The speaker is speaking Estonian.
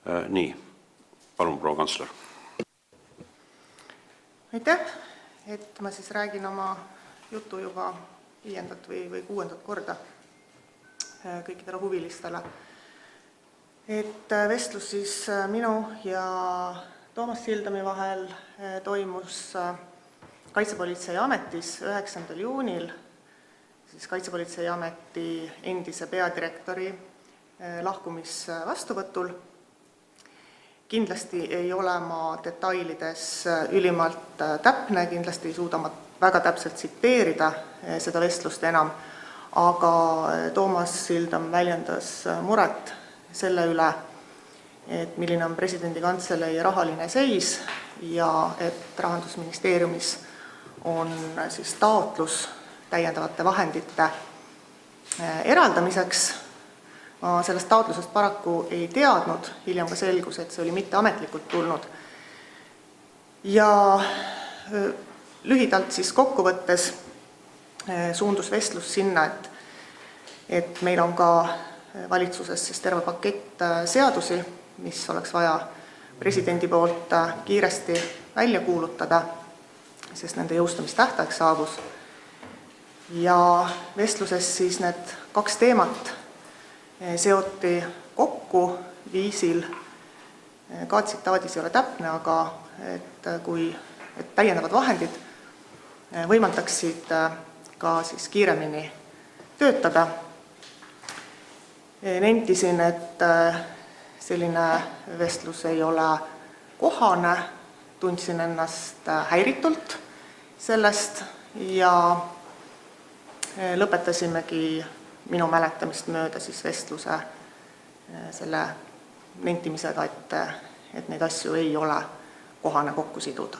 Nii, palun, proua kantsler. Aitäh, et ma siis räägin oma jutu juba 5. või 6. korda kõikidele huvilistele. Et vestlus siis minu ja Toomas Sildami vahel toimus Kaitsepolitseiametis 9. juunil, siis Kaitsepolitseiameti endise peadirektori lahkumisvastuvõtul. Kindlasti ei ole ma detailides ülimalt täpne, kindlasti ei suuda ma väga täpselt tsiteerida seda vestlust enam, aga Toomas Sildam väljendas muret selle üle, et milline on presidendi kantselei rahaline seis ja et Rahandusministeeriumis on siis taotlus täiendavate vahendite eraldamiseks. Ma sellest taotlusest paraku ei teadnud, hiljem ka selgus, et see oli mitteametlikult tulnud. Ja lühidalt siis kokkuvõttes suundus vestlus sinna, et meil on ka valitsuses siis terve pakett seadusi, mis oleks vaja presidendi poolt kiiresti välja kuulutada, sest nende jõustamistähtaeg saabus. Ja vestluses siis need 2 teemat seoti kokku viisil, ka tsitaadis ei ole täpne, aga et täiendavad vahendid võimaldaksid ka siis kiiremini töötada. Nentisin, et selline vestlus ei ole kohane, tundsin ennast häiritult sellest ja lõpetasimegi minu mäletamist mööda siis vestluse selle nentimisega, et neid asju ei ole kohane kokku siduda.